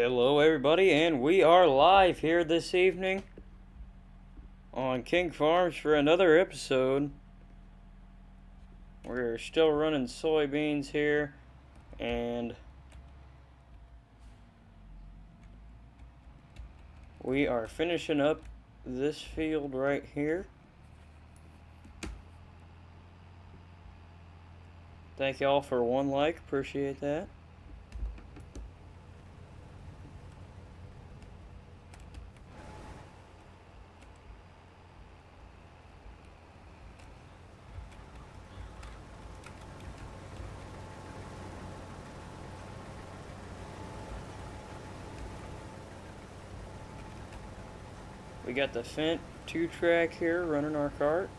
Hello everybody, and we are live here this evening on King Farms for another episode. We're still running soybeans here, and we are finishing up this field right here. Thank y'all for one like, appreciate that. We got the Fent 2-track here running our cart.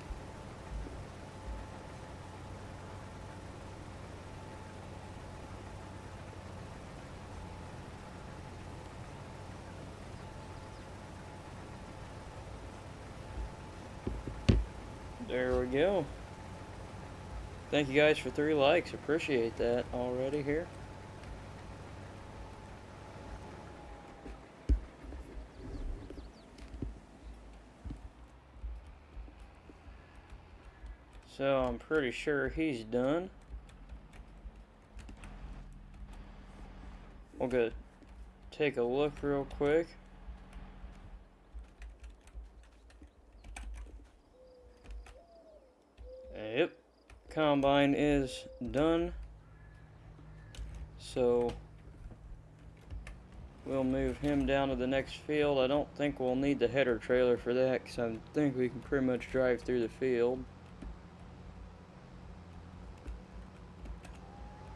There we go. Thank you guys for 3 likes. Appreciate that already here. So I'm pretty sure he's done. We'll go take a look real quick. Yep, combine is done. So we'll move him down to the next field. I don't think we'll need the header trailer for that because I think we can pretty much drive through the field.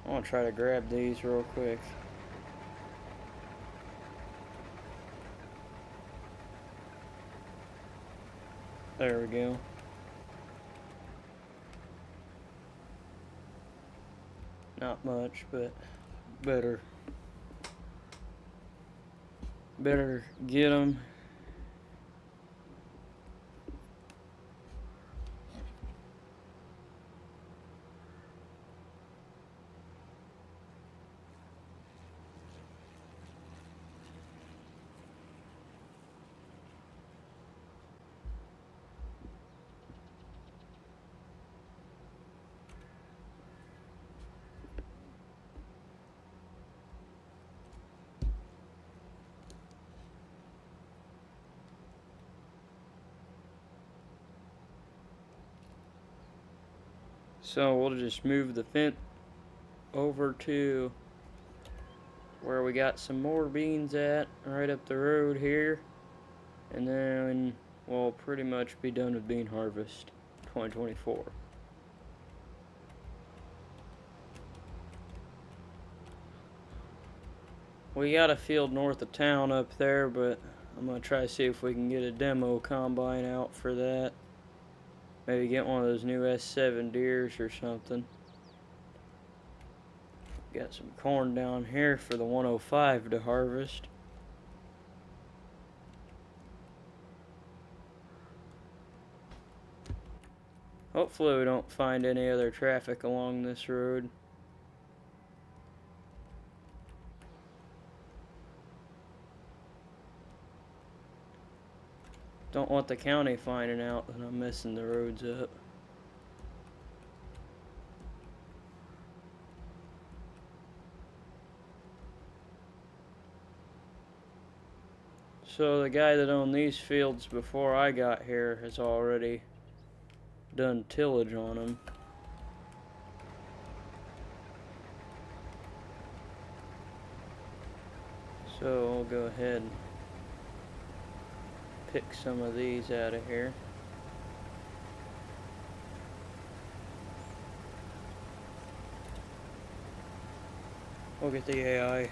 I want to try to grab these real quick. There we go. Not much, but better get them. So we'll just move the Fent over to where we got some more beans at, right up the road here, and then we'll pretty much be done with bean harvest 2024. We got a field north of town up there, but I'm gonna try to see if we can get a demo combine out for that. Maybe get one of those new S7 deers or something. Got some corn down here for the 105 to harvest. Hopefully we don't find any other traffic along this road. Don't want the county finding out that I'm messing the roads up. So the guy that owned these fields before I got here has already done tillage on them. So we'll go ahead and pick some of these out of here. We'll get the AI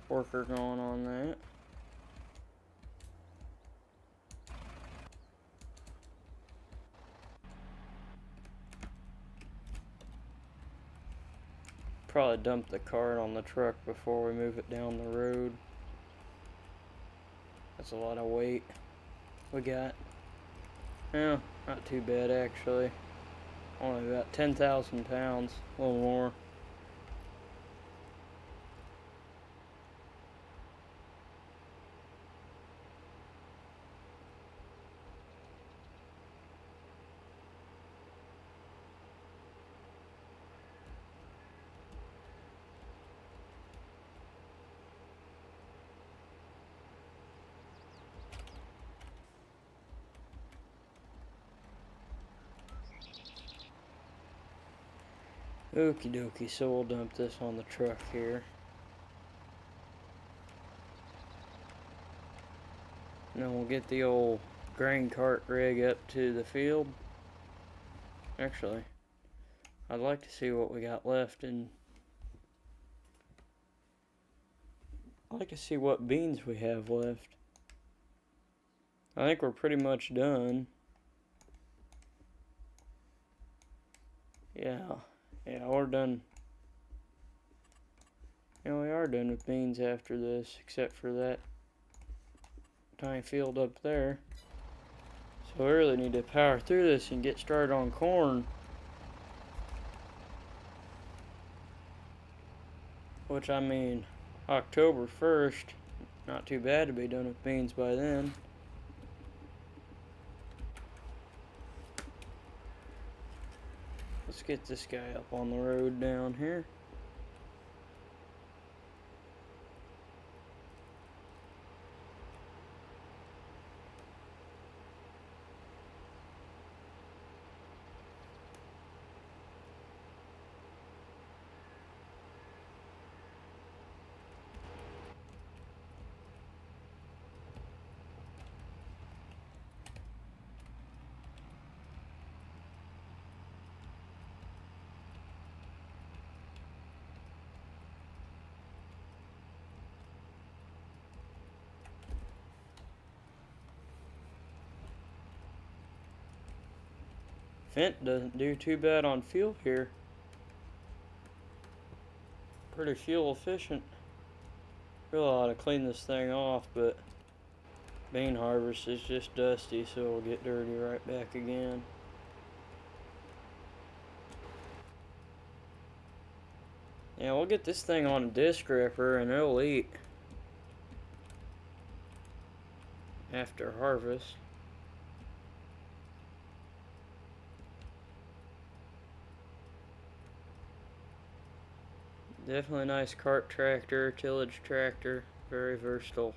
worker going on that. Probably dump the cart on the truck before we move it down the road. That's a lot of weight we got. Yeah, not too bad actually. Only about 10,000 pounds, a little more. Okie dokie, so we'll dump this on the truck here. And then we'll get the old grain cart rig up to the field. Actually, I'd like to see what we got left, and I'd like to see what beans we have left. I think we're pretty much done. Yeah, we're done. We are done with beans after this, except for that tiny field up there. So we really need to power through this and get started on corn. Which, I mean, October 1st, not too bad to be done with beans by then. Let's get this guy up on the road down here. Fent doesn't do too bad on fuel here. Pretty fuel efficient. Really ought to clean this thing off, but bean harvest is just dusty, so it'll get dirty right back again. Yeah, we'll get this thing on a disc ripper and it'll eat after harvest. Definitely a nice cart tractor, tillage tractor, very versatile.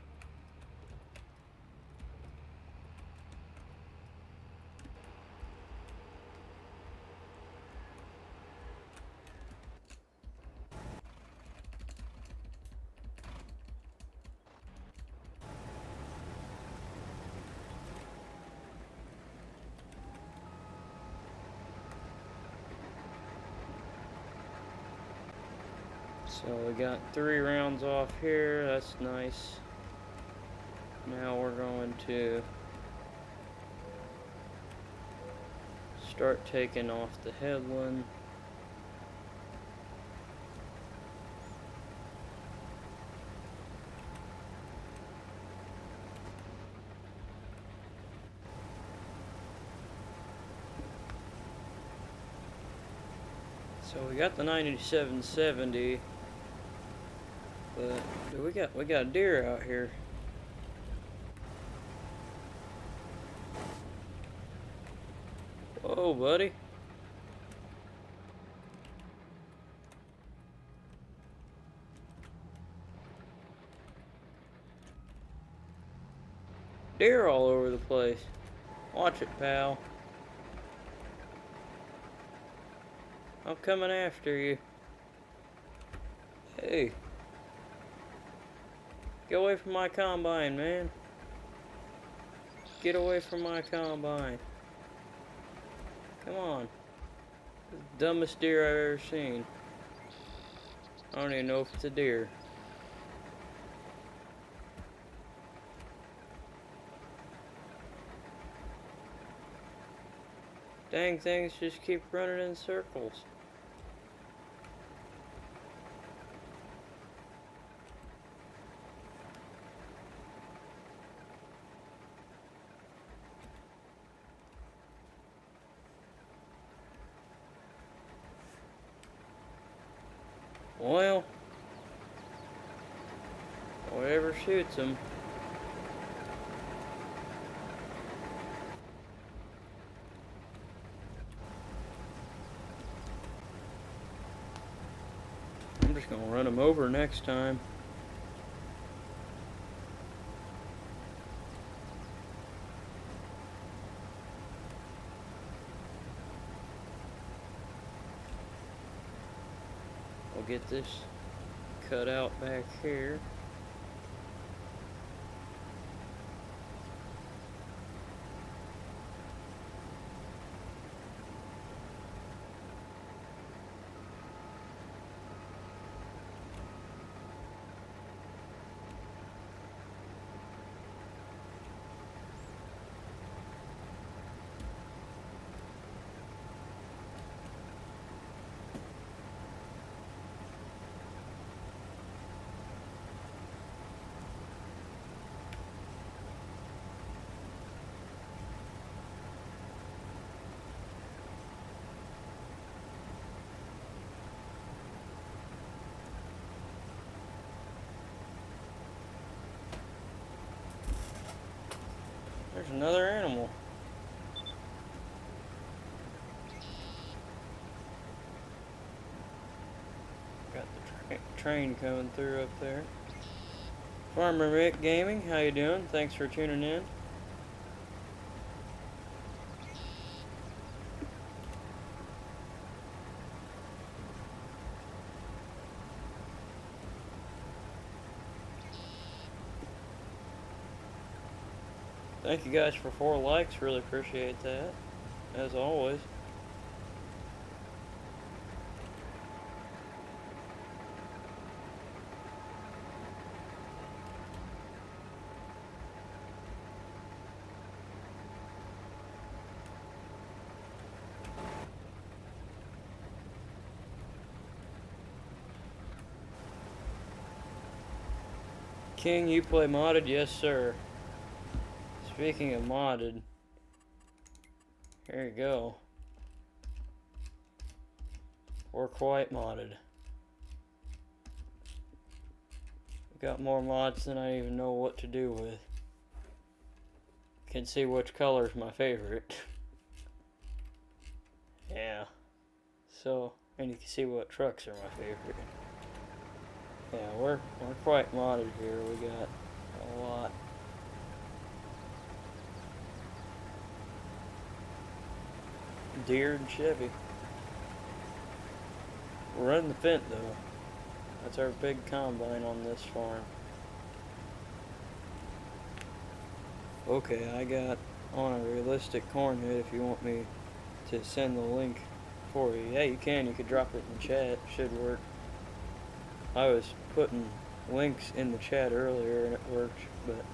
So we got 3 rounds off here, that's nice. Now we're going to start taking off the headland. So we got the 9770. But we got deer out here. Whoa, buddy. Deer all over the place. Watch it, pal. I'm coming after you. Hey. Get away from my combine, man. Get away from my combine. Come on. The dumbest deer I've ever seen. I don't even know if it's a deer. Dang things just keep running in circles. Well, whatever shoots them. I'm just gonna run them over next time. We'll get this cut out back here. There's another animal. Got the train coming through up there. Farmer Rick Gaming, how you doing? Thanks for tuning in. Thank you guys for 4 likes, really appreciate that, as always. King, you play modded? Yes, sir. Speaking of modded, here you go. We're quite modded. We got more mods than I even know what to do with. Can see which color is my favorite. Yeah. So, and you can see what trucks are my favorite. Yeah, we're quite modded here. We got a lot. Deere and Chevy. We're running the Fent though. That's our big combine on this farm. Okay, I got on a realistic corn head if you want me to send the link for you. Yeah, you can. You could drop it in the chat. Should work. I was putting links in the chat earlier and it worked, but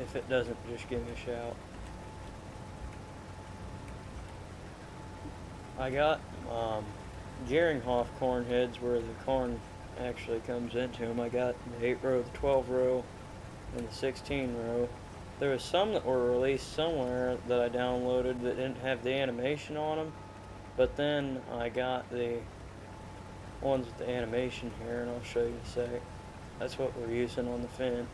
if it doesn't, just give me a shout. I got Geringhoff corn heads where the corn actually comes into them. I got the 8 row, the 12 row, and the 16 row. There was some that were released somewhere that I downloaded that didn't have the animation on them, but then I got the ones with the animation here, and I'll show you in a sec. That's what we're using on the Fent.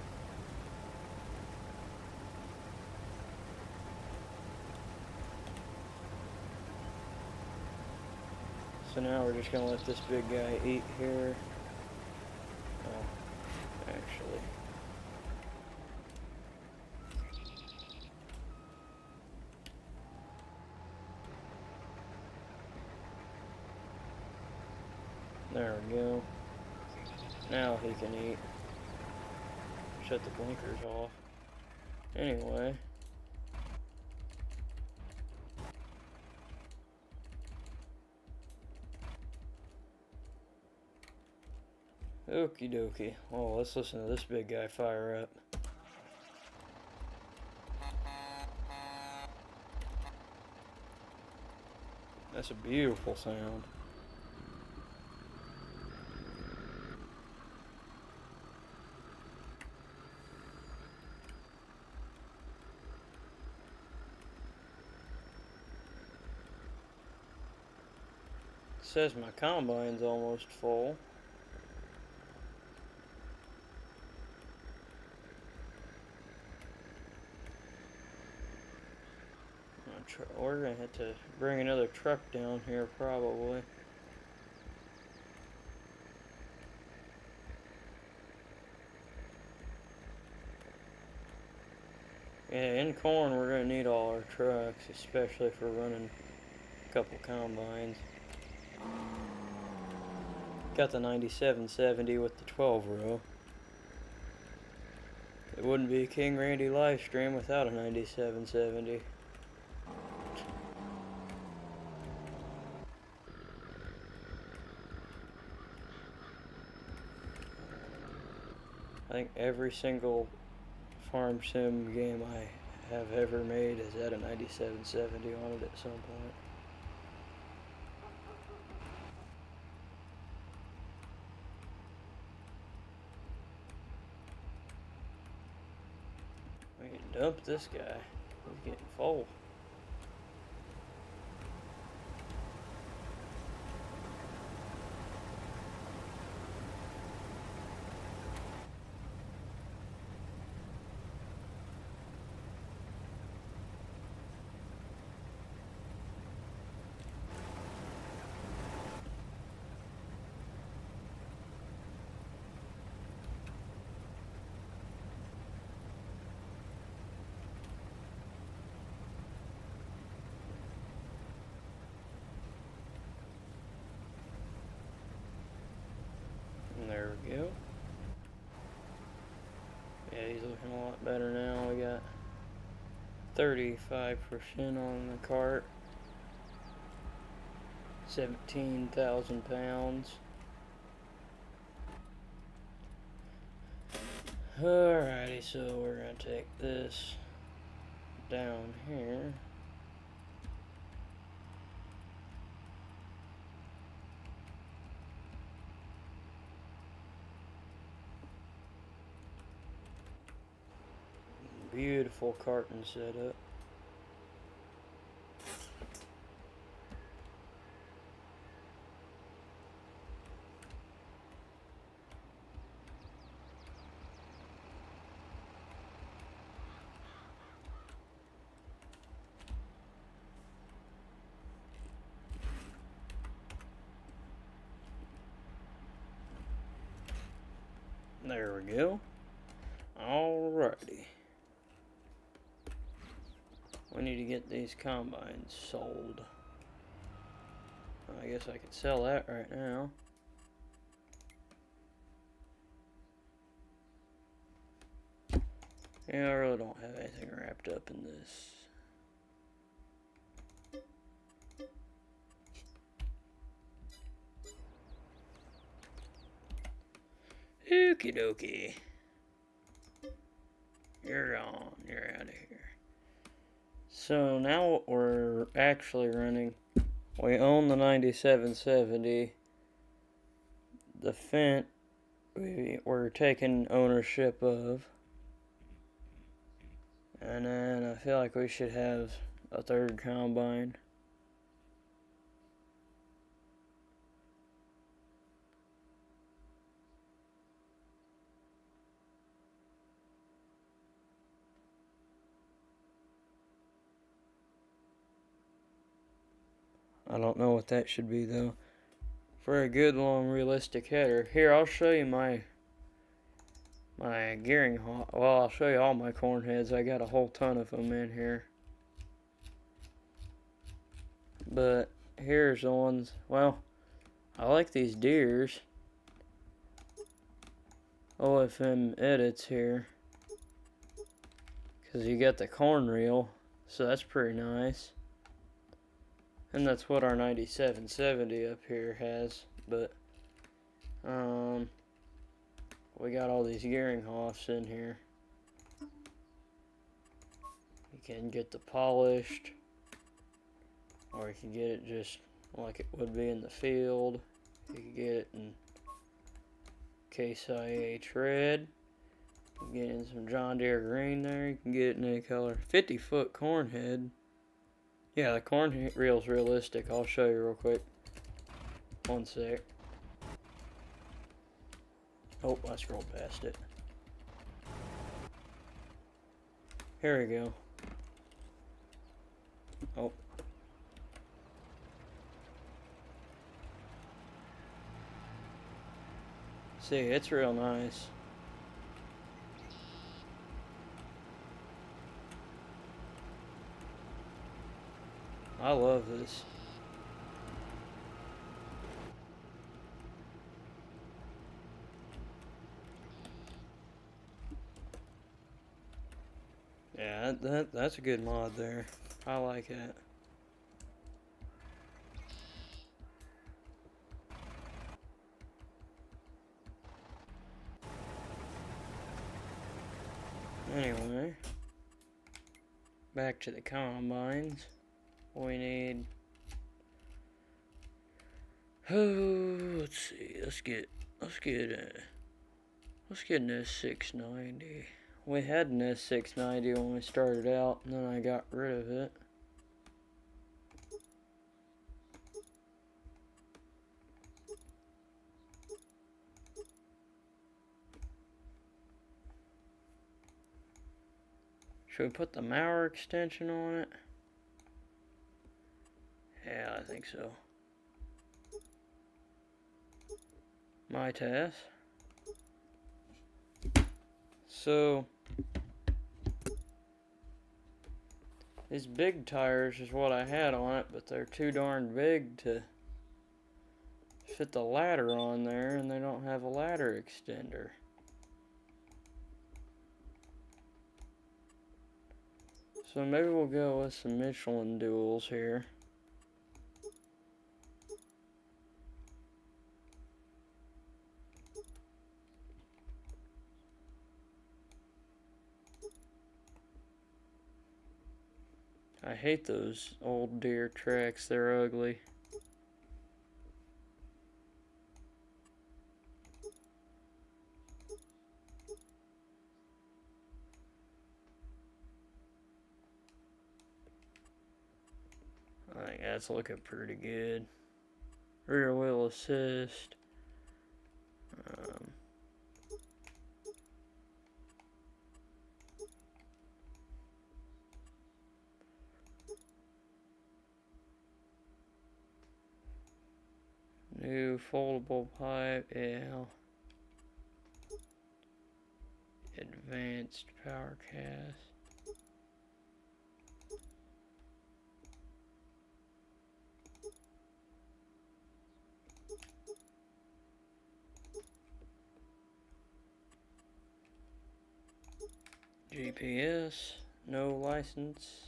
So now we're just going to let this big guy eat here. Oh, actually. There we go. Now he can eat. Shut the blinkers off. Anyway. Okie dokie. Oh, let's listen to this big guy fire up. That's a beautiful sound. It says my combine's almost full. We're gonna have to bring another truck down here probably. Yeah, in corn we're gonna need all our trucks, especially if we're running a couple combines. Got the 9770 with the 12 row. It wouldn't be a King Randy live stream without a 9770. I think every single farm sim game I have ever made has had a 9770 on it at some point. We can dump this guy. He's getting full. And there we go. Yeah, he's looking a lot better now. We got 35% on the cart. 17,000 pounds. Alrighty, so we're gonna take this down here. Beautiful carton setup. There we go. Alrighty. We need to get these combines sold. I guess I could sell that right now. Yeah, I really don't have anything wrapped up in this. Okie dokie. You're on. You're out of here. So now what we're actually running, we own the 9770. The Fent we're taking ownership of. And then I feel like we should have a third combine. I don't know what that should be though. For a good long realistic header. Here, I'll show you my gearing hawk. Well, I'll show you all my corn heads. I got a whole ton of them in here. But here's the ones. Well, I like these deers. OFM edits here. Because you got the corn reel. So that's pretty nice. And that's what our 9770 up here has. But we got all these gearing hoffs in here. You can get the polished, or you can get it just like it would be in the field. You can get it in Case IH red. You can get it in some John Deere green there. You can get it in any color. 50-foot corn head. Yeah, the corn reel's realistic. I'll show you real quick. One sec. Oh, I scrolled past it. Here we go. Oh. See, it's real nice. I love this. Yeah, that's a good mod there. I like it. Anyway, back to the combines. We need. Oh, let's see. Let's get an S690. We had an S690 when we started out, and then I got rid of it. Should we put the Mauer extension on it? Yeah, I think so. My test. So, these big tires is what I had on it, but they're too darn big to fit the ladder on there, and they don't have a ladder extender. So maybe we'll go with some Michelin duals here. I hate those old Deere tracks, they're ugly. I think that's looking pretty good. Rear wheel assist. New foldable pipe, yeah. Advanced power cast. GPS, no license.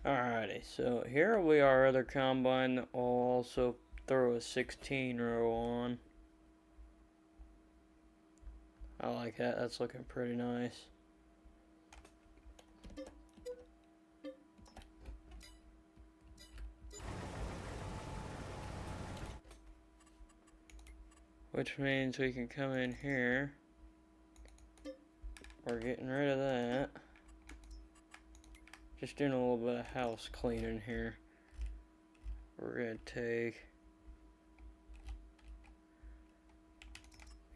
Alrighty, so here we are, other combine that will also throw a 16 row on. I like that, that's looking pretty nice. Which means we can come in here. We're getting rid of that. Just doing a little bit of house cleaning here. We're gonna take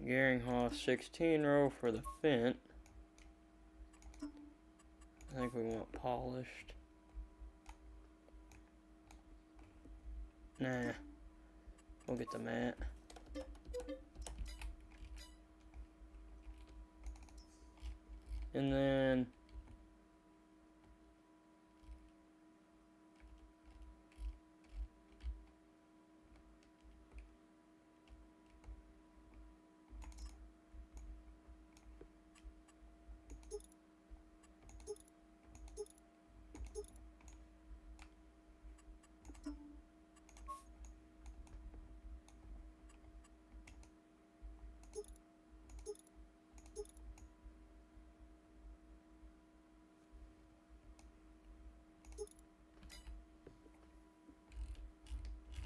Geringhoff 16 row for the Fent. I think we want polished. Nah, we'll get the matte. And then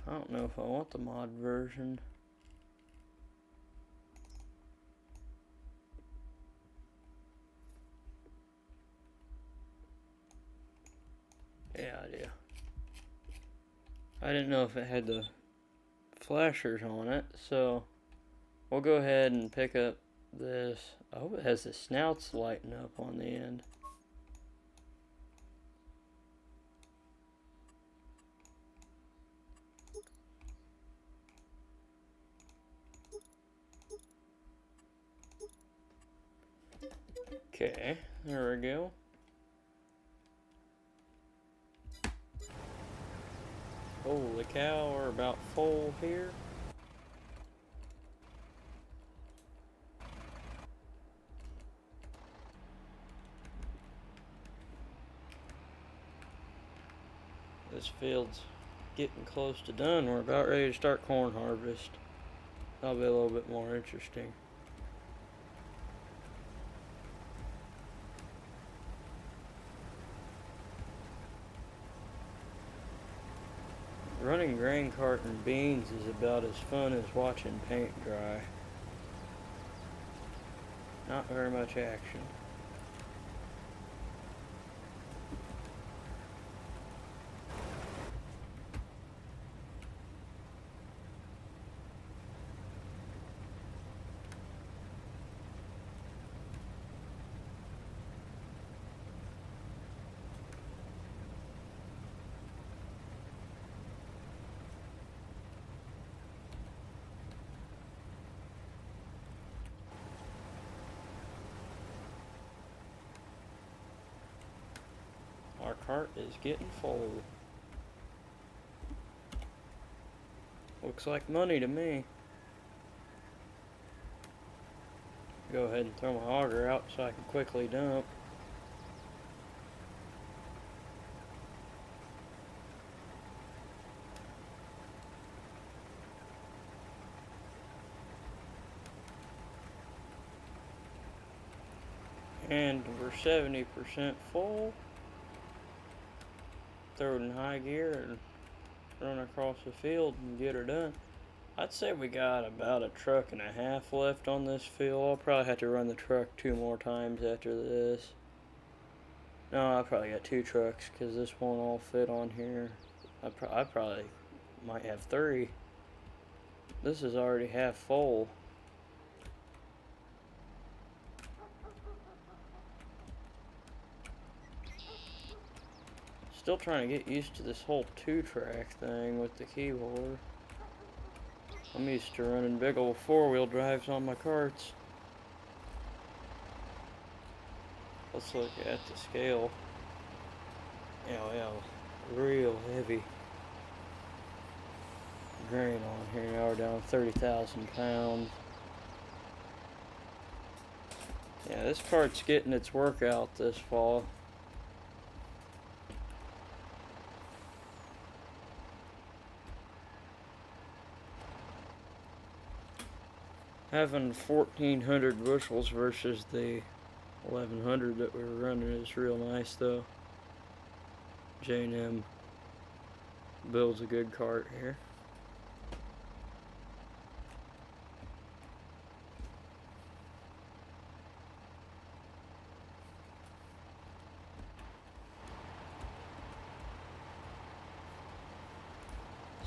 I don't know if I want the mod version. Yeah, I do. I didn't know if it had the flashers on it, so we'll go ahead and pick up this. I hope it has the snouts lighting up on the end. Okay, there we go. Holy cow, we're about full here. This field's getting close to done. We're about ready to start corn harvest. That'll be a little bit more interesting. Running grain cart and beans is about as fun as watching paint dry. Not very much action. Our cart is getting full. Looks like money to me. Go ahead and throw my auger out so I can quickly dump. And we're 70% full. Throw it in high gear and run across the field and get her done. I'd say we got about a truck and a half left on this field. I'll probably have to run the truck 2 more times after this. No, I probably got 2 trucks because this won't all fit on here. I probably might have 3. This is already half full. Still trying to get used to this whole 2-track thing with the keyboard. I'm used to running big old 4-wheel drives on my carts. Let's look at the scale. Yeah, real heavy grain on here. Now we're down 30,000 pounds. Yeah, this cart's getting its workout this fall. Having 1,400 bushels versus the 1,100 that we were running is real nice though. J&M builds a good cart here.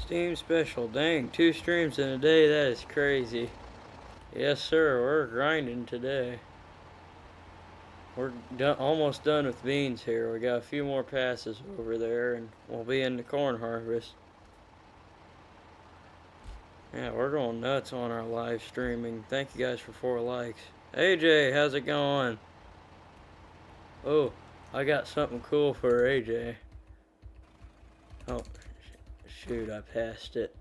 Steam special, dang, 2 streams in a day, that is crazy. Yes sir, we're grinding today. We're almost done with beans here. We got a few more passes over there and we'll be in the corn harvest. Yeah, we're going nuts on our live streaming. Thank you guys for 4 likes. AJ, how's it going? Oh, I got something cool for AJ. Oh, shoot, I passed it.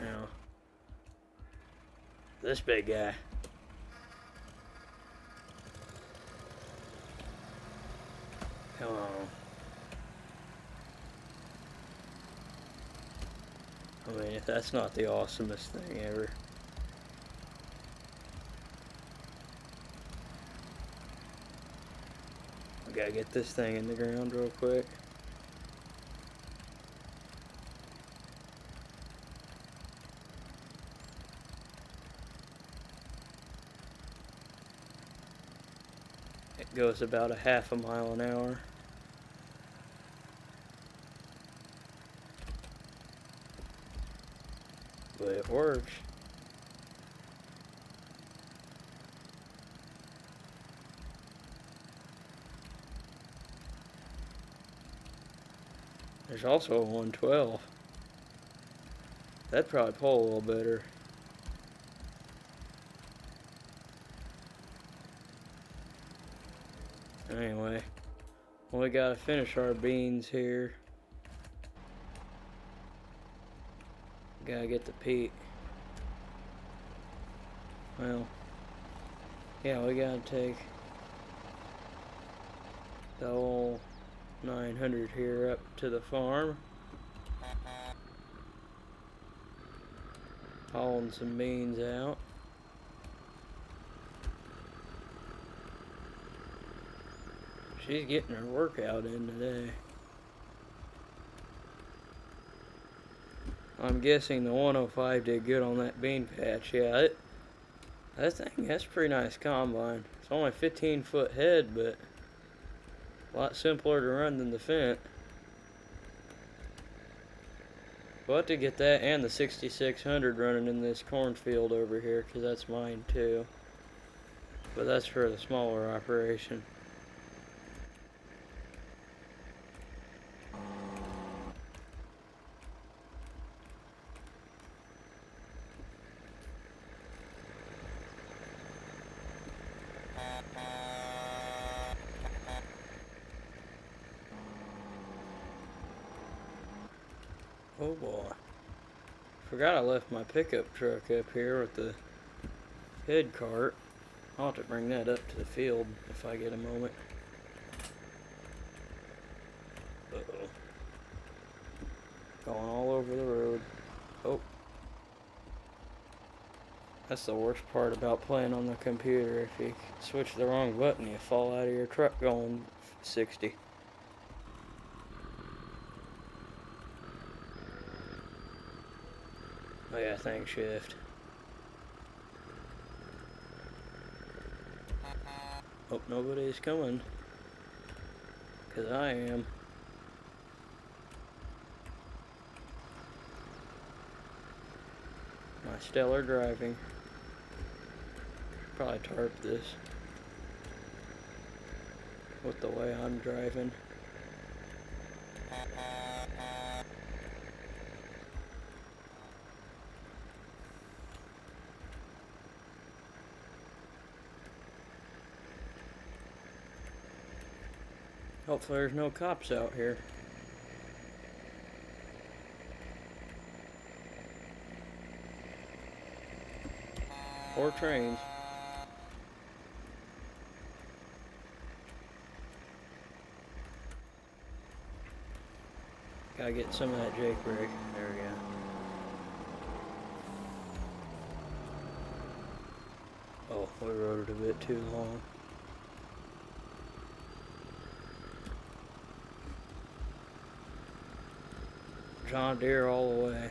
Now, this big guy. Come on. I mean, if that's not the awesomest thing ever. I gotta get this thing in the ground real quick. It goes about a half a mile an hour. But it works. There's also a 112. That'd probably pull a little better. Anyway, we gotta finish our beans here. Gotta get the peat. Well, yeah, we gotta take the old 900 here up to the farm. Hauling some beans out. She's getting her workout in today. I'm guessing the 105 did good on that bean patch. Yeah, that's pretty nice combine. It's only 15-foot head, but a lot simpler to run than the Fent. We'll have to get that and the 6600 running in this cornfield over here, because that's mine too. But that's for the smaller operation. Oh boy. Forgot I left my pickup truck up here with the head cart. I'll have to bring that up to the field if I get a moment. Uh-oh. Going all over the road. Oh. That's the worst part about playing on the computer. If you switch the wrong button, you fall out of your truck going 60. Oh yeah, thing shift. Hope nobody's coming. 'Cause I am. My stellar driving. Probably tarp this. With the way I'm driving. Hopefully there's no cops out here. Or trains. Gotta get some of that Jake brake. There we go. Oh, we rode it a bit too long. John Deere all the way.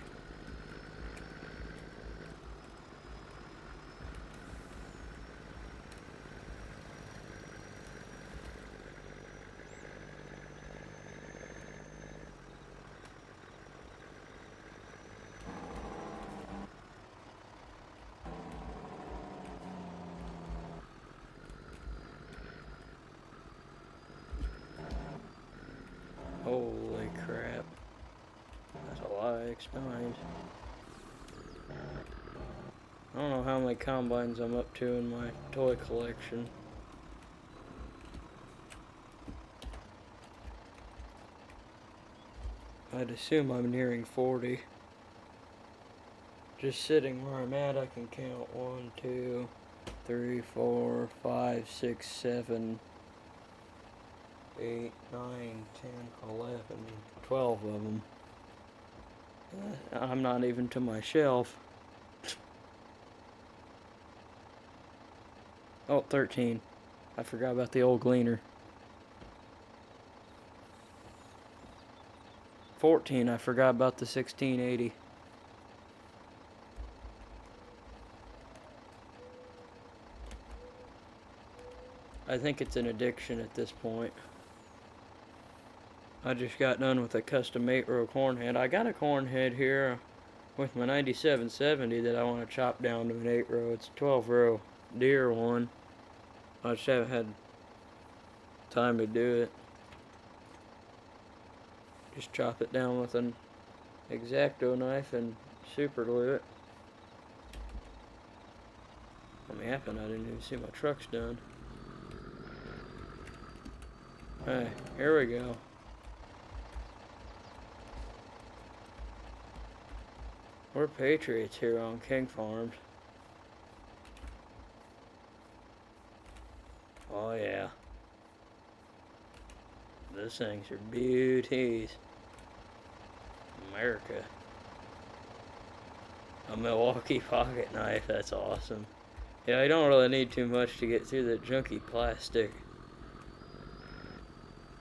Holy crap. That's a lot of expense. I don't know how many combines I'm up to in my toy collection. I'd assume I'm nearing 40. Just sitting where I'm at, I can count 1, 2, 3, 4, 5, 6, 7, 8, 9, 10, 11, 12 of them. I'm not even to my shelf. Oh, 13. I forgot about the old gleaner. 14. I forgot about the 1680. I think it's an addiction at this point. I just got done with a custom 8-row corn head. I got a corn head here with my 9770 that I want to chop down to an 8-row. It's a 12-row deer one. I just haven't had time to do it. Just chop it down with an X-Acto knife and super glue it. I'm yapping, I didn't even see my truck's done. Hey, here we go. We're patriots here on King Farms. Oh yeah. those things are beauties. America. A Milwaukee pocket knife, that's awesome. Yeah, you don't really need too much to get through the junky plastic.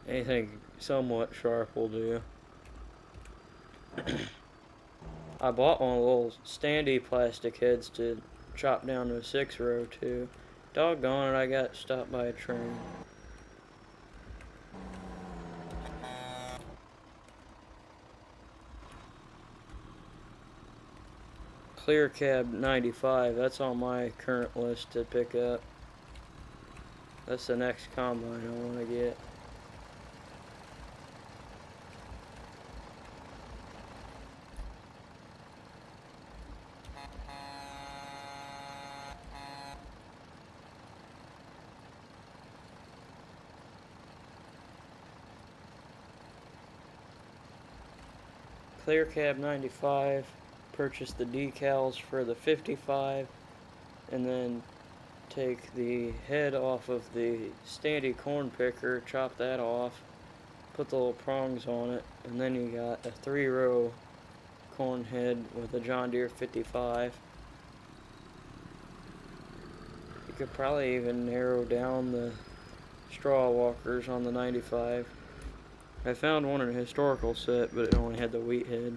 Anything somewhat sharp will do. I bought one of the little standy plastic heads to chop down to a 6-row too. Doggone it, I got stopped by a train. Clear Cab 95, that's on my current list to pick up. That's the next combine I want to get. Clear Cab 95, purchased the decals for the 55, and then take the head off of the standy corn picker, chop that off, put the little prongs on it, and then you got a 3-row corn head with a John Deere 55. You could probably even narrow down the straw walkers on the 95. I found one in a historical set, but it only had the wheat head.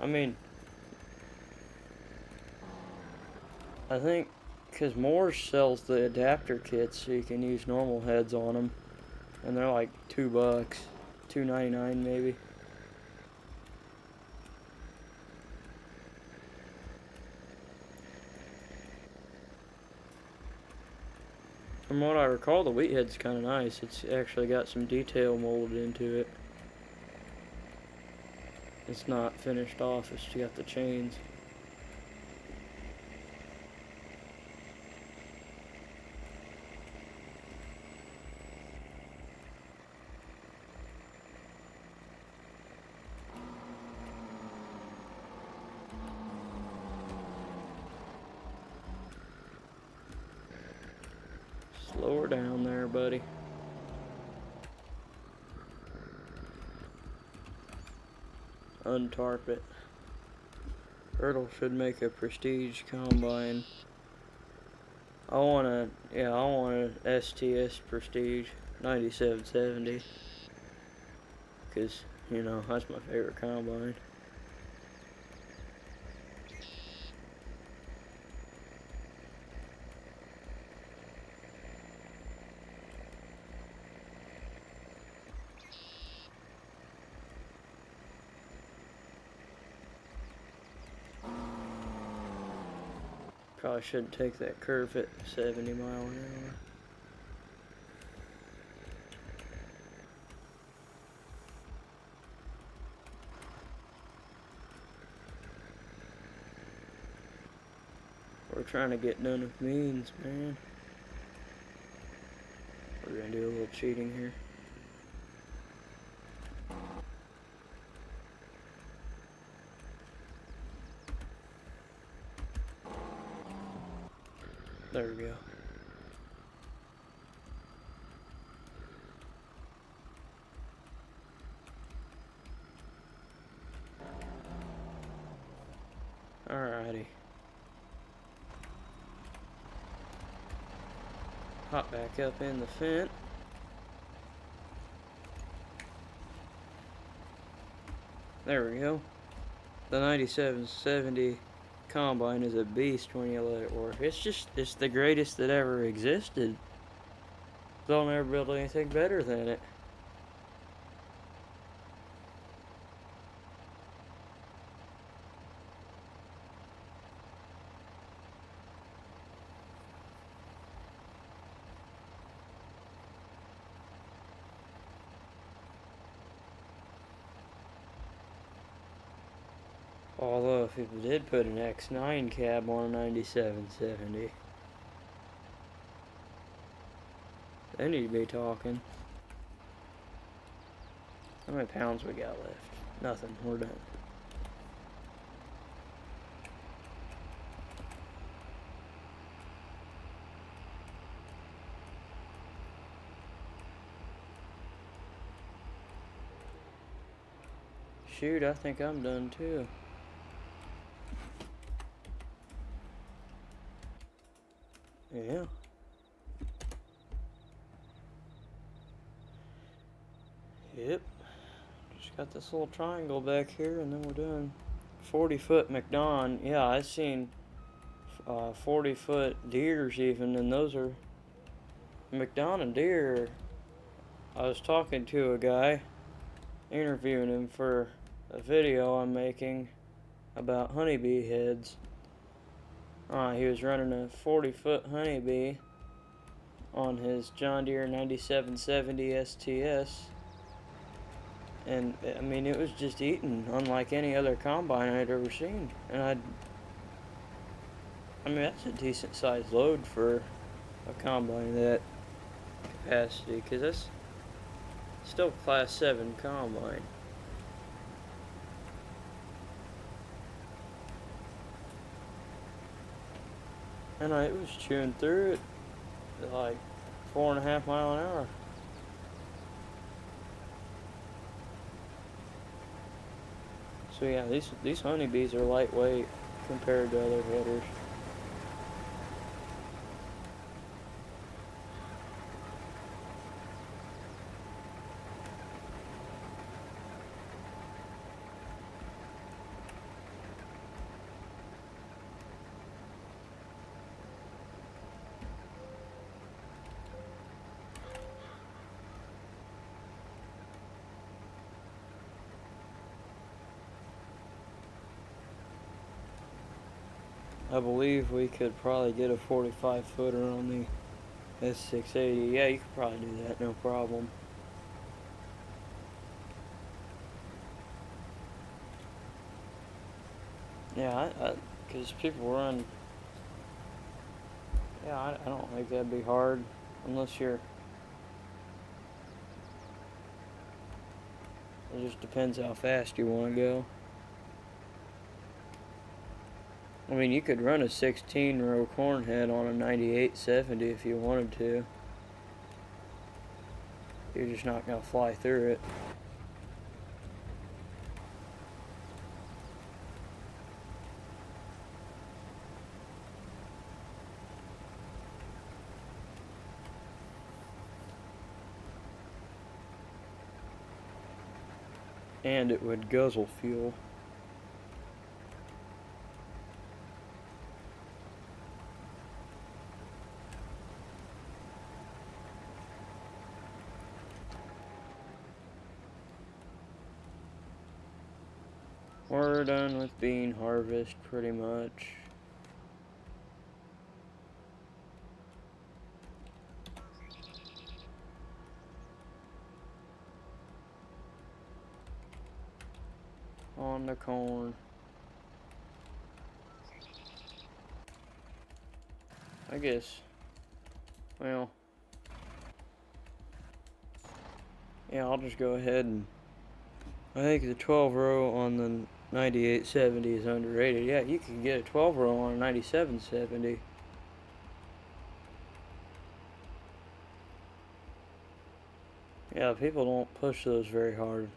I mean, I think because Moore's sells the adapter kits so you can use normal heads on them, and they're like $2, $2.99 maybe. From what I recall, the wheat head's kind of nice. It's actually got some detail molded into it. It's not finished off, it's just got the chains. Slow her down there, buddy. Untarp it. Ertl should make a prestige combine. I want a STS Prestige 9770. Because, you know, that's my favorite combine. Probably shouldn't take that curve at 70 mile an hour. We're trying to get done with means, man. We're gonna do a little cheating here. There we go. Alrighty. Hop back up in the fence. There we go. The 9770 combine is a beast when you let it work. It's the greatest that ever existed. They'll never build anything better than it. Although if people did put an X9 cab on a 9770, they need to be talking. How many pounds we got left? Nothing, we're done. shoot, I think I'm done too. Yeah. Yep. Just got this little triangle back here and then we're done. 40-foot McDon. Yeah, I've seen 40-foot deers even, and those are McDon and deer. I was talking to a guy, interviewing him for a video I'm making about honeybee heads. He was running a 40-foot honeybee on his John Deere 9770 STS. And, I mean, it was just eating unlike any other combine I'd ever seen. And I mean, that's a decent sized load for a combine of that capacity, because that's still Class 7 combine. And it was chewing through it at like 4.5 miles an hour. So yeah, these honeybees are lightweight compared to other headers. I believe we could probably get a 45-footer on the S680. Yeah, you could probably do that, no problem. Yeah, because people run. Yeah, I don't think that'd be hard unless you're. It just depends how fast you want to go. I mean, you could run a 16-row corn head on a 9870 if you wanted to. You're just not going to fly through it. And it would guzzle fuel. We're done with bean harvest pretty much. On the corn. I guess, well, yeah, I'll just go ahead and I think the 12-row on the 9870 is underrated. Yeah, you can get a 12-row on a 9770. Yeah, people don't push those very hard.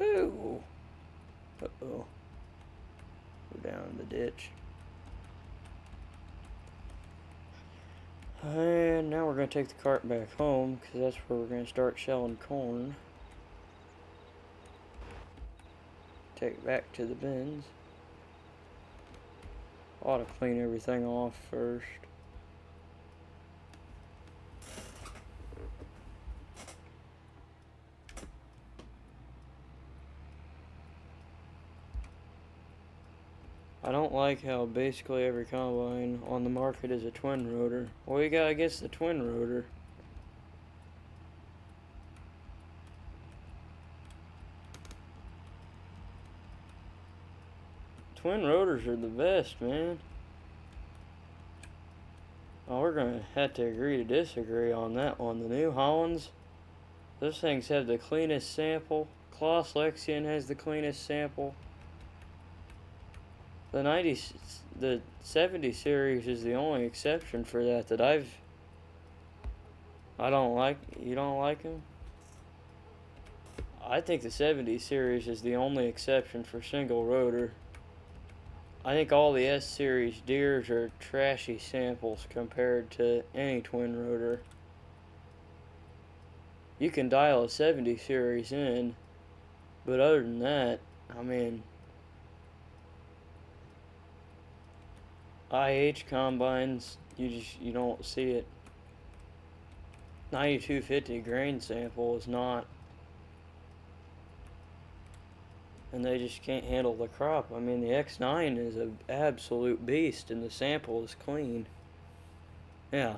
Ooh. Uh-oh. Go down in the ditch. And now we're going to take the cart back home, because that's where we're going to start shelling corn. Take it back to the bins. Ought to clean everything off first. I don't like how basically every combine on the market is a twin rotor. Well, you gotta get the twin rotor. Twin rotors are the best, man. Oh, we're gonna have to agree to disagree on that one. The New Hollands, those things have the cleanest sample. Klaus Lexian has the cleanest sample. The 90s, the 70 series is the only exception for that I don't like. You don't like them? I think the 70 series is the only exception for single rotor. I think all the S series Deers are trashy samples compared to any twin rotor. You can dial a 70 series in, but other than that, I mean, IH combines, you don't see it. 9250 grain sample is not, and they just can't handle the crop. I mean, the X9 is an absolute beast, and the sample is clean. Yeah.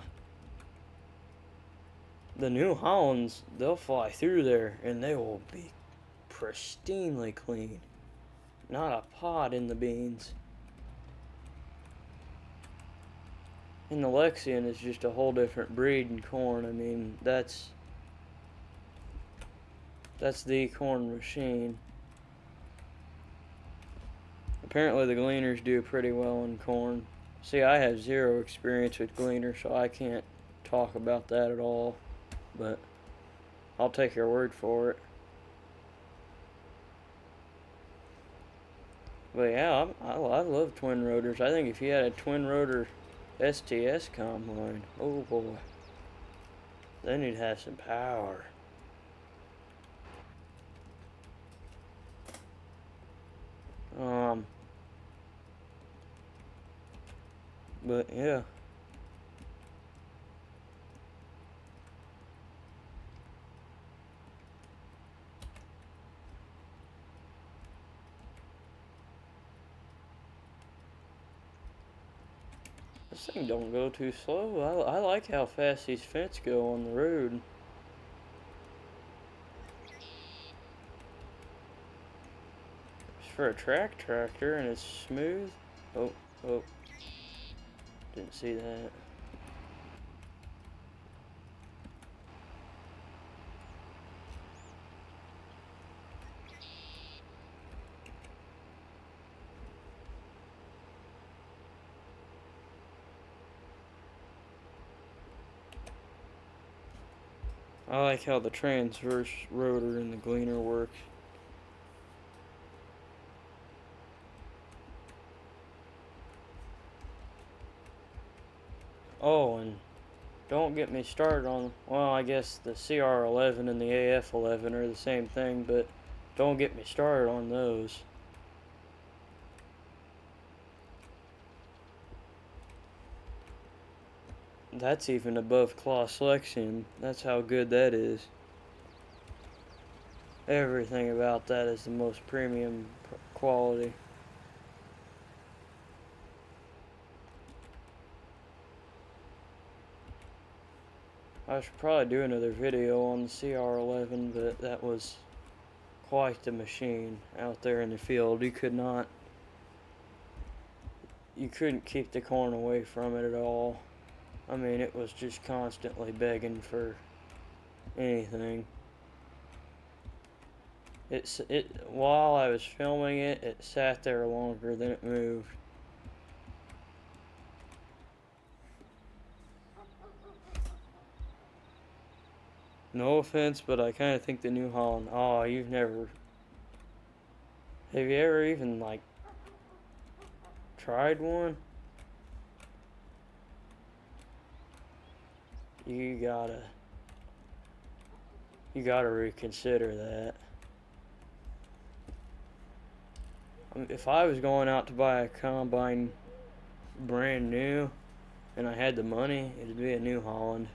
The New Hollands, they'll fly through there, and they will be pristinely clean. Not a pod in the beans. And the Lexion is just a whole different breed in corn. I mean, that's the corn machine. Apparently the gleaners do pretty well in corn. See, I have zero experience with gleaners, so I can't talk about that at all. But I'll take your word for it. But yeah, I love twin rotors. I think if you had a twin rotor STS combine, oh boy, then you'd have some power. But yeah. This thing don't go too slow. I like how fast these fence go on the road. It's for a track tractor and it's smooth. Oh, didn't see that. I like how the transverse rotor in the gleaner works. Oh, and don't get me started on, well, I guess the CR11 and the AF11 are the same thing, but don't get me started on those. That's even above Claas Lexion. That's how good that is. Everything about that is the most premium quality. I should probably do another video on the CR11, but that was quite the machine out there in the field. You couldn't keep the corn away from it at all. I mean, it was just constantly begging for anything. While I was filming it, it sat there longer than it moved. No offense, but I kind of think the New Holland. Oh, have you ever even like tried one? You gotta reconsider that. If I was going out to buy a combine brand new and I had the money, it'd be a New Holland.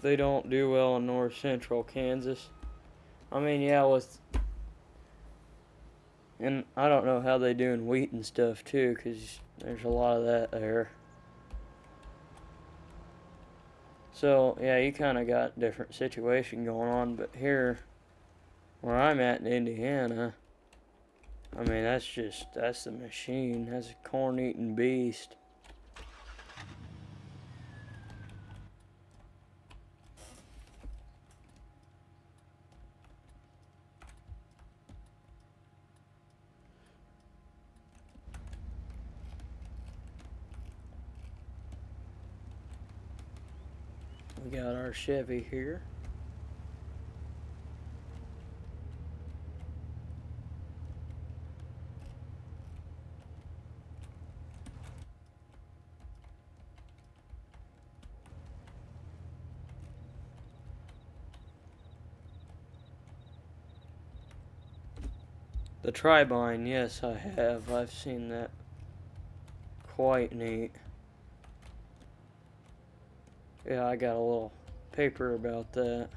They don't do well in north central Kansas. I mean, yeah, and I don't know how they do in wheat and stuff too, because there's a lot of that there. So, yeah, you kind of got a different situation going on, but here, where I'm at in Indiana, I mean, that's the machine. That's a corn-eating beast. We got our Chevy here. The tri-bind, yes, I have. I've seen that. Quite neat. Yeah, I got a little paper about that.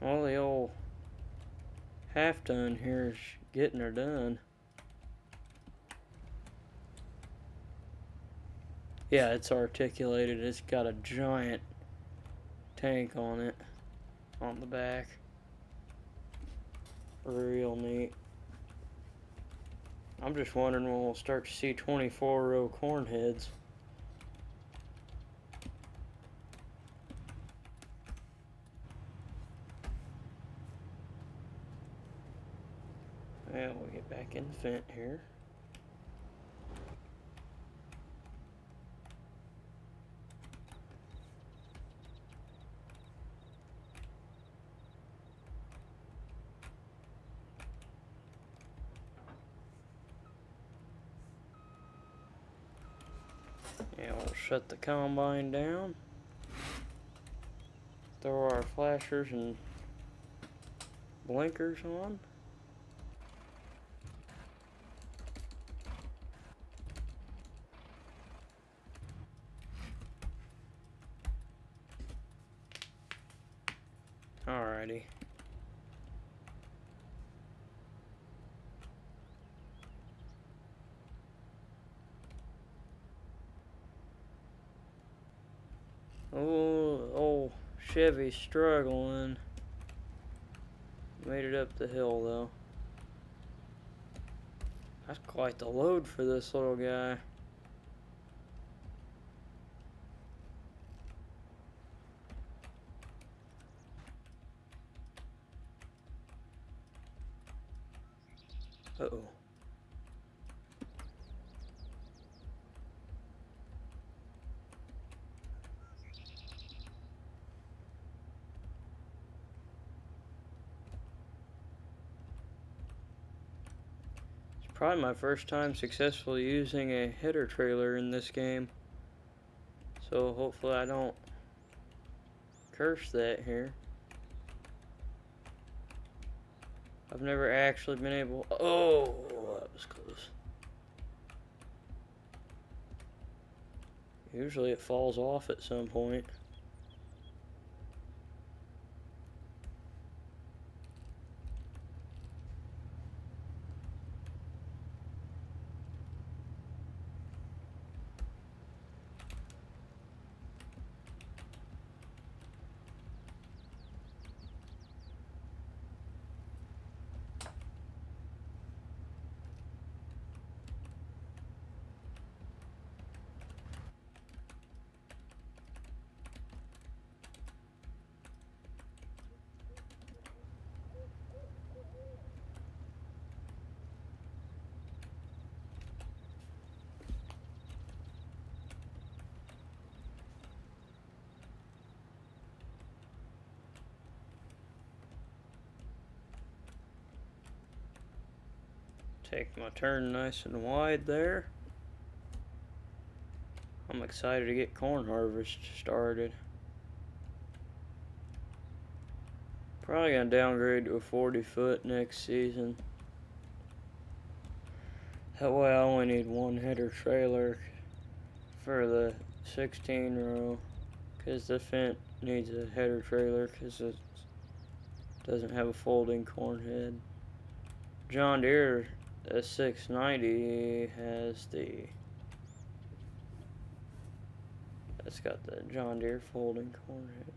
Well, the old half ton here is getting her done. Yeah, it's articulated. It's got a giant tank on it on the back. Real neat. I'm just wondering when we'll start to see 24-row corn heads. Yeah, we'll get back in the vent here. Yeah, we'll shut the combine down. Throw our flashers and blinkers on. Alrighty. Oh, old Chevy's struggling. Made it up the hill though. That's quite the load for this little guy. Uh-oh. It's probably my first time successfully using a header trailer in this game. So hopefully I don't curse that here. I've never actually been able... Oh, that was close. Usually it falls off at some point. Take my turn nice and wide there. I'm excited to get corn harvest started. Probably gonna downgrade to a 40-foot next season. That way I only need one header trailer for the 16-row, because the Fendt needs a header trailer because it doesn't have a folding corn head. John Deere, the 690 has it's got the John Deere folding corn head.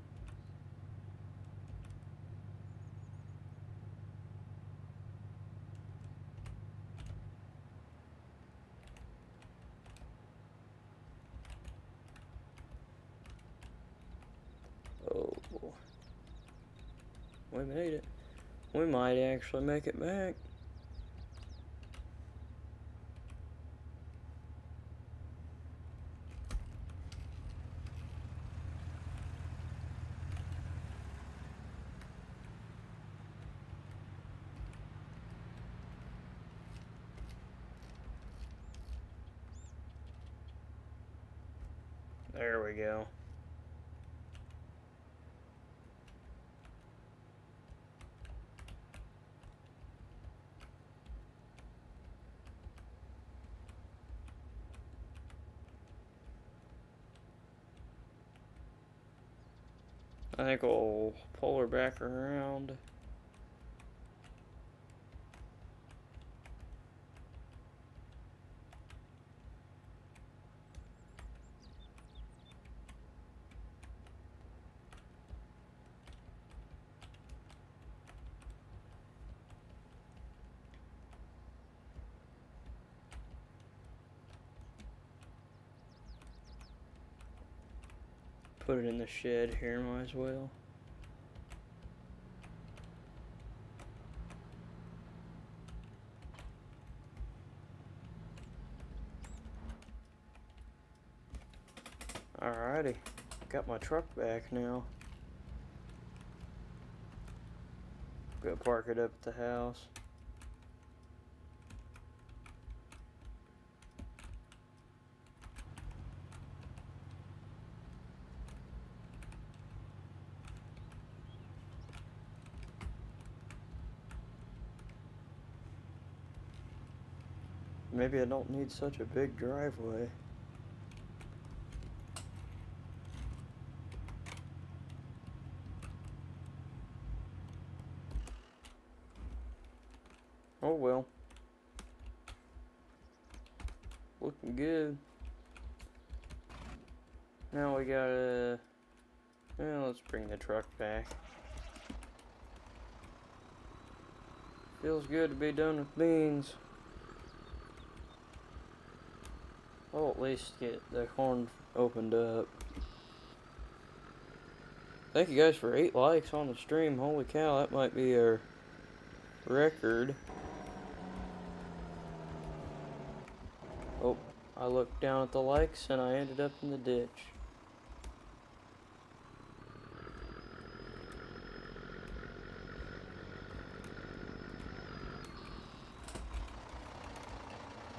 we made it. We might actually make it back. There we go. I think we'll pull her back around. Put it in the shed here, might as well. Alrighty, got my truck back now. Go park it up at the house. Maybe I don't need such a big driveway. Oh well. Looking good. Now we gotta... Well, let's bring the truck back. Feels good to be done with beans. I'll at least get the horn opened up. Thank you guys for 8 likes on the stream. Holy cow, that might be our record. Oh, I looked down at the likes and I ended up in the ditch.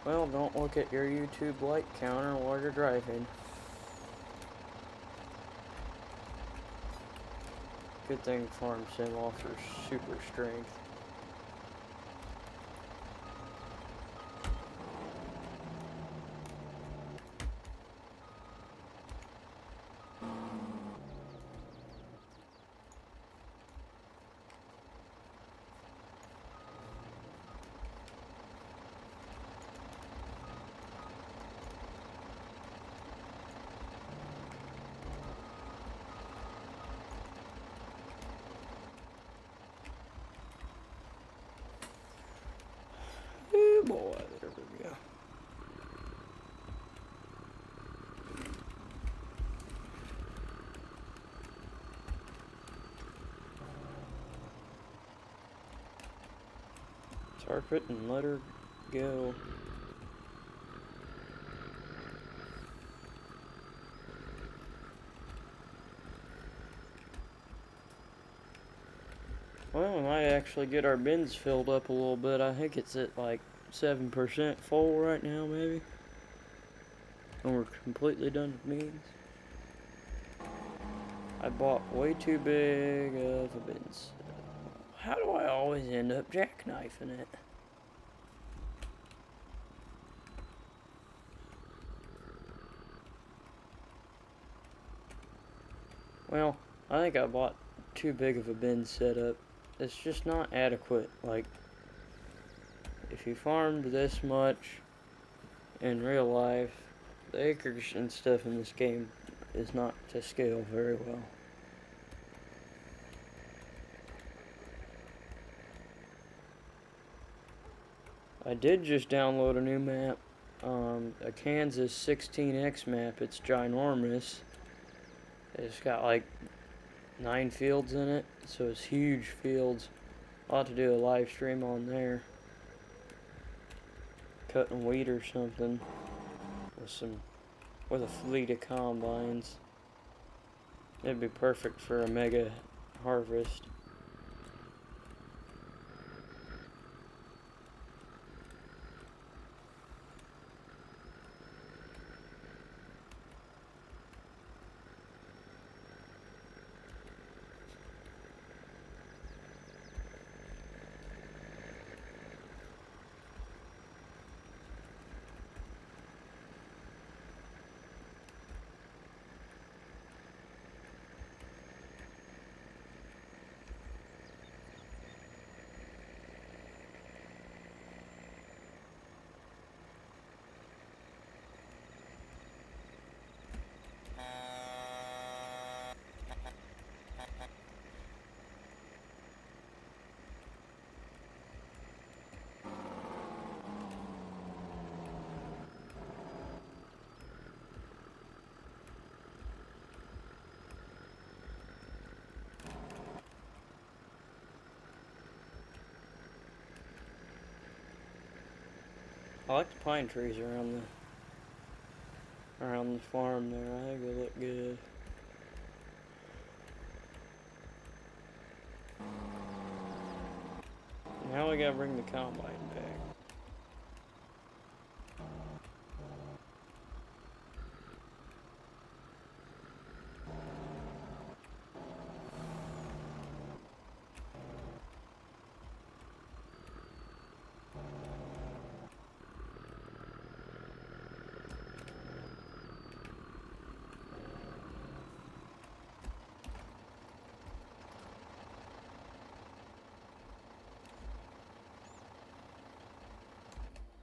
Well, don't look at your YouTube like counter while you're driving. Good thing Farm Sim offers super strength. Oh boy, there we go. Tarp it and let her go. Well, we might actually get our bins filled up a little bit. I think it's at like 7% full right now, maybe. And we're completely done with beans. I bought way too big of a bins. How do I always end up jackknifing it? Well, I think I bought too big of a bin setup. It's just not adequate. Like, if you farmed this much in real life, the acres and stuff in this game is not to scale very well. I did just download a new map, a Kansas 16X map. It's ginormous. It's got like 9 fields in it, so it's huge fields. I'll have to do a live stream on there, cutting wheat or something with a fleet of combines. It'd be perfect for a mega harvest. I like the pine trees around the farm there. I think they look good. Now we gotta bring the combine back.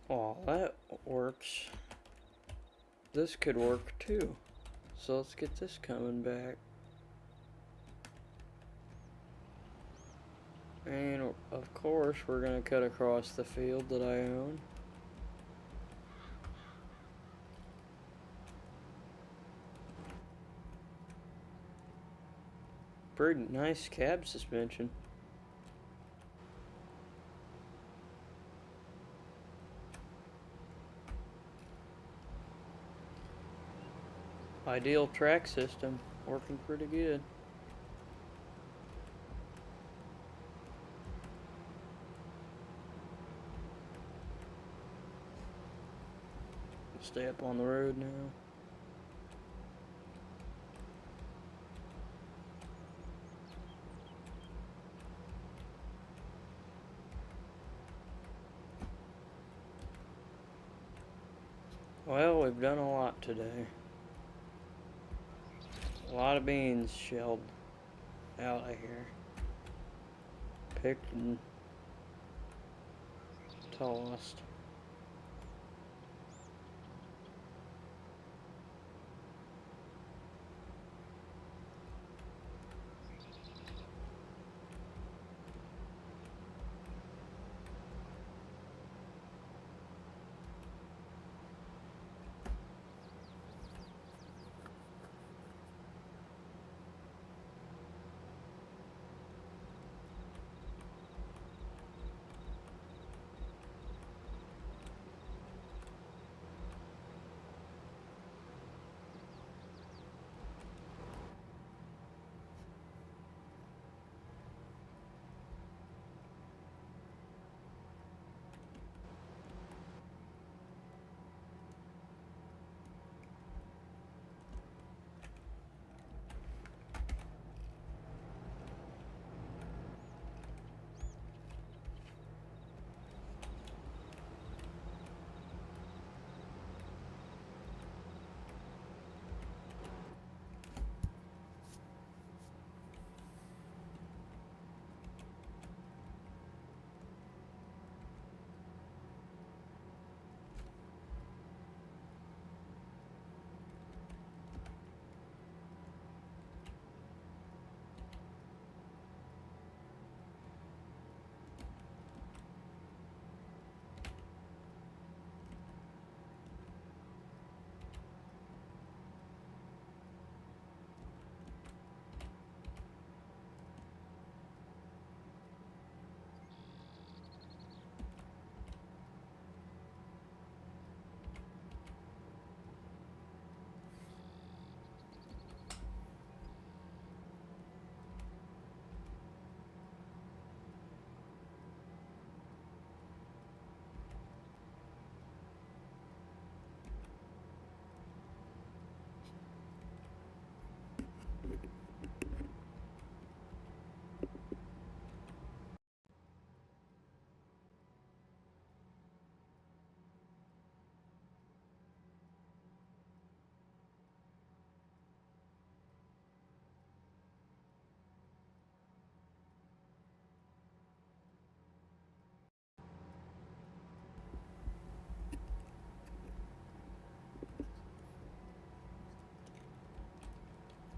Oh, that works. This could work too. So let's get this coming back. And of course, we're gonna cut across the field that I own. Pretty nice cab suspension. Ideal track system, working pretty good. Stay up on the road now. Well, we've done a lot today. A lot of beans shelled out of here. Picked and tossed.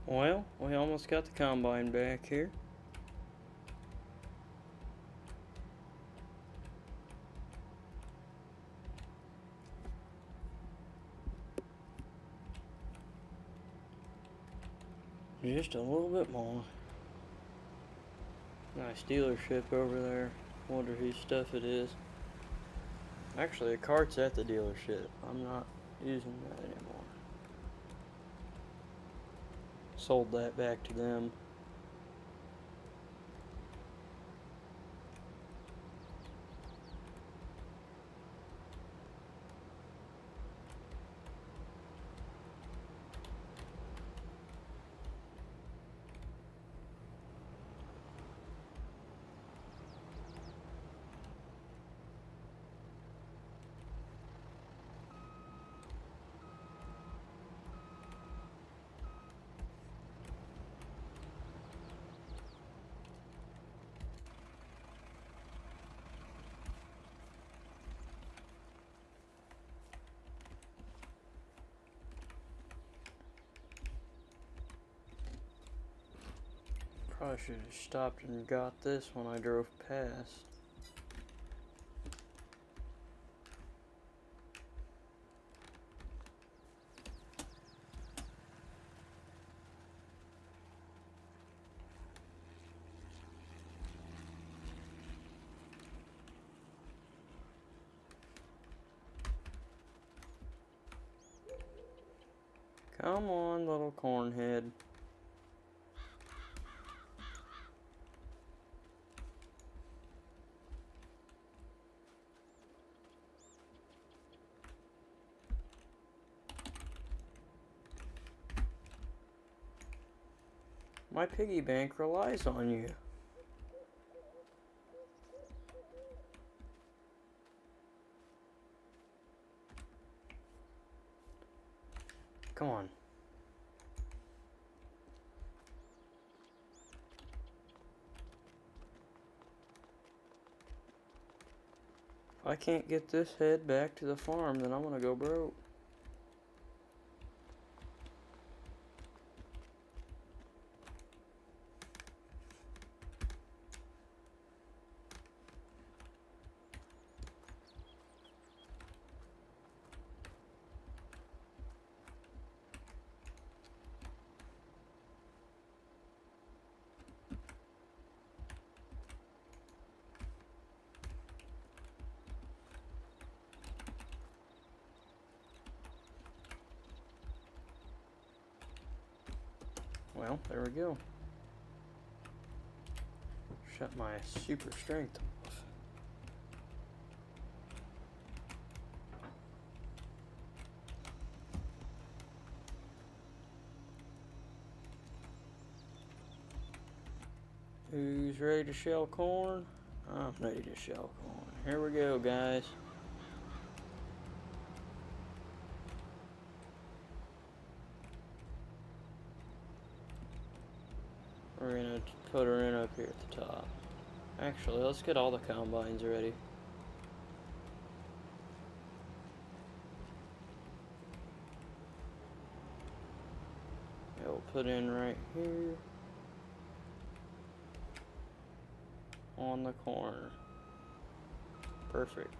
Well, we almost got the combine back here. Just a little bit more. Nice dealership over there. Wonder whose stuff it is. Actually, the cart's at the dealership. I'm not using that anymore. Sold that back to them. Probably should have stopped and got this when I drove past. Come on, little cornhead. My piggy bank relies on you. Come on. If I can't get this head back to the farm, then I'm gonna go broke. Well, there we go. Shut my super strength off. Who's ready to shell corn? I'm ready to shell corn. Here we go, guys. We're gonna put her in up here at the top. Actually, let's get all the combines ready. Yeah, we'll put in right here on the corner. Perfect.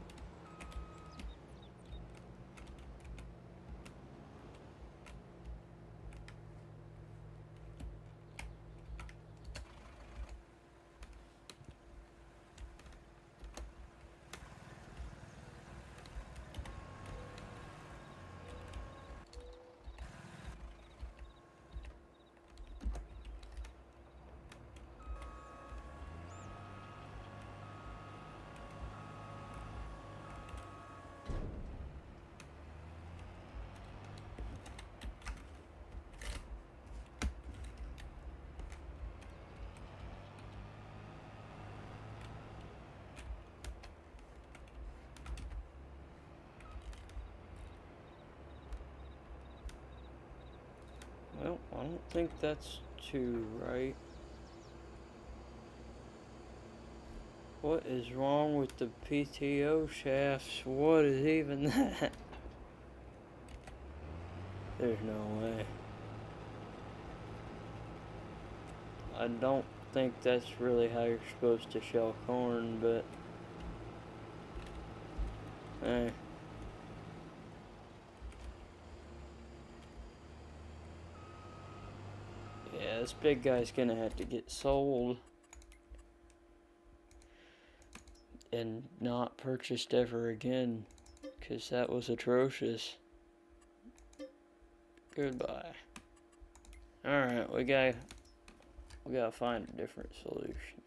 Well, I don't think that's too right. What is wrong with the PTO shafts? What is even that? There's no way. I don't think that's really how you're supposed to shell corn, but eh. Yeah, this big guy's gonna have to get sold and not purchased ever again, because that was atrocious. Goodbye. Alright, we gotta find a different solution.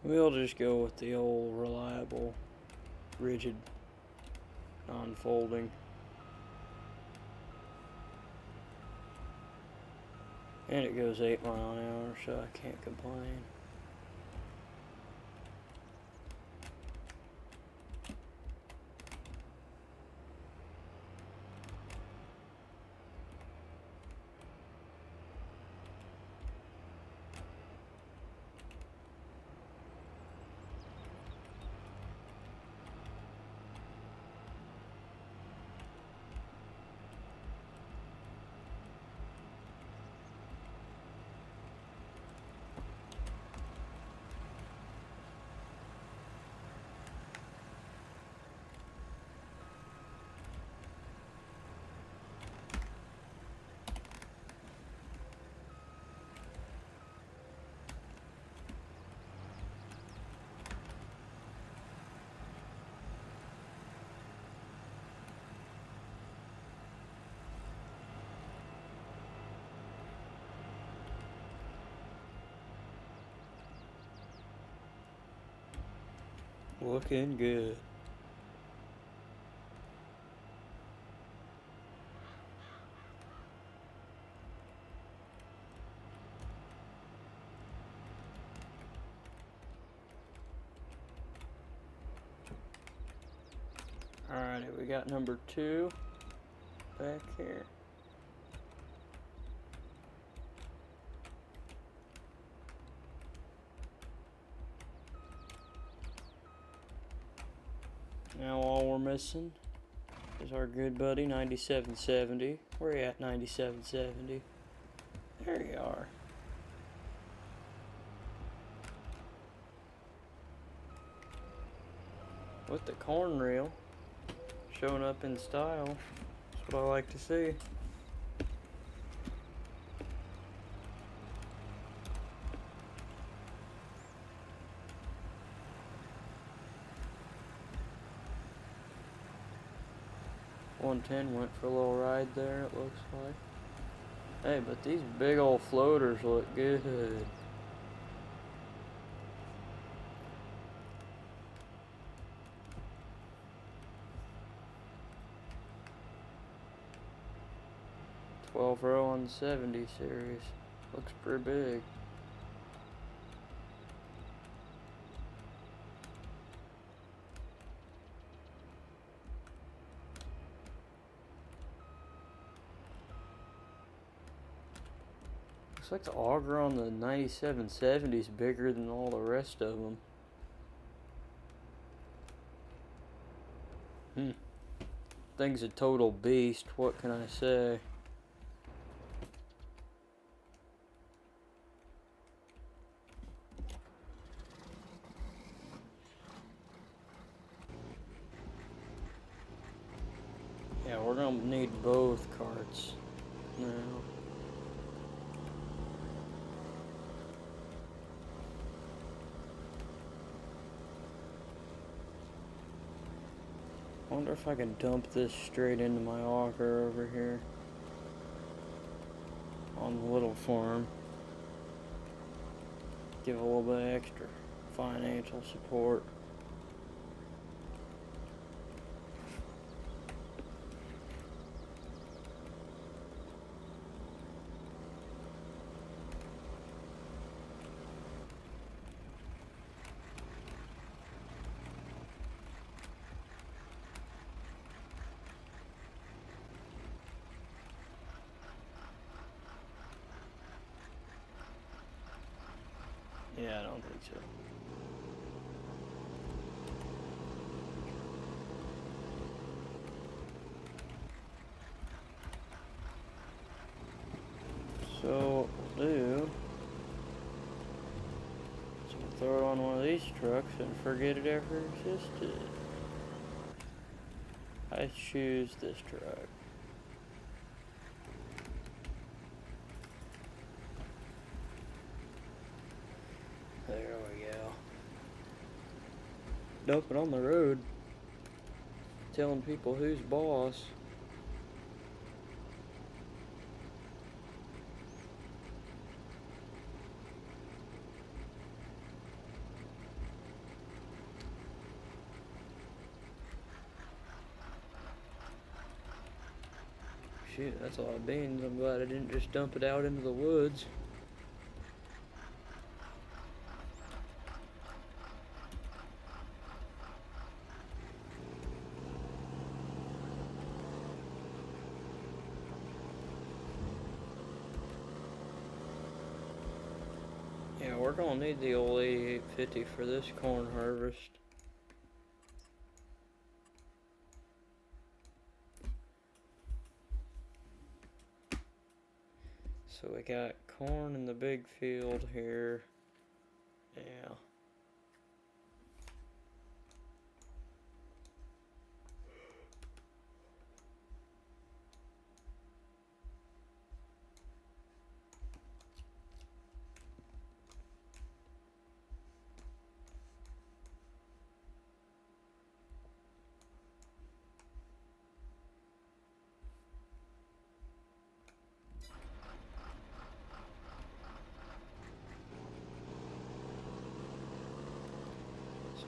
We'll just go with the old reliable, rigid, non-folding. And it goes 8 miles an hour, so I can't complain. Looking good. Alrighty, we got number 2 back here. Now all we're missing is our good buddy 9770. Where are you at, 9770? There you are. With the corn reel showing up in style. That's what I like to see. .110 went for a little ride there, it looks like. Hey, but these big old floaters look good. .12 row on the 70 series. Looks pretty big. Looks like the auger on the 9770 is bigger than all the rest of them. Thing's a total beast, what can I say? Yeah, we're gonna need both carts now. I wonder if I can dump this straight into my auger over here on the little farm. Give a little bit extra financial support. Yeah, I don't think so. So what we'll do is we'll throw it on one of these trucks and forget it ever existed. I choose this truck. There we go. Dump it on the road. Telling people who's boss. Shoot, that's a lot of beans. I'm glad I didn't just dump it out into the woods. Yeah, we're gonna need the old 8850 for this corn harvest. So we got corn in the big field here. Yeah.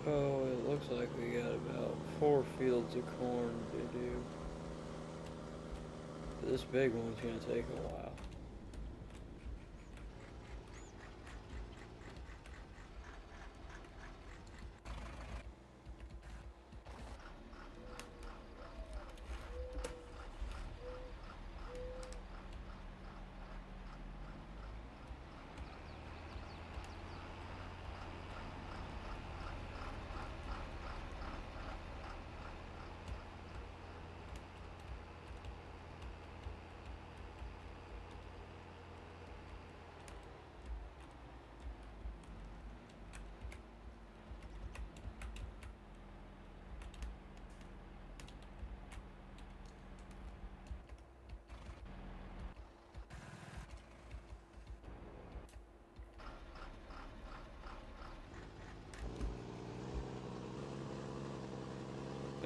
So it looks like we got about 4 fields of corn to do. This big one's gonna take a while.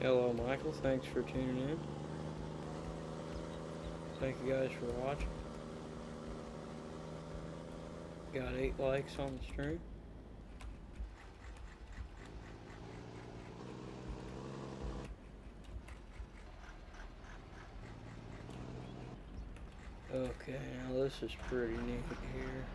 Hello, Michael. Thanks for tuning in. Thank you guys for watching. Got 8 likes on the stream. Okay, now this is pretty neat here.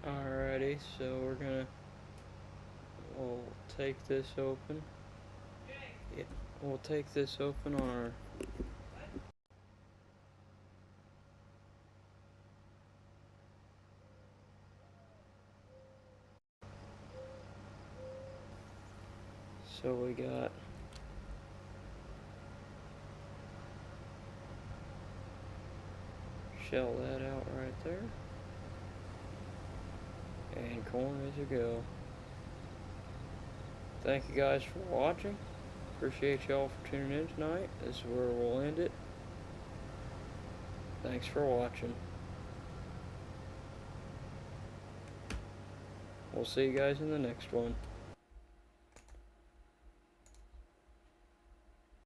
Alrighty, so we'll take this open. Yeah, we'll take this open on our so we got shell that out right there. And corn as you go. Thank you guys for watching. Appreciate y'all for tuning in tonight. This is where we'll end it. Thanks for watching. We'll see you guys in the next one.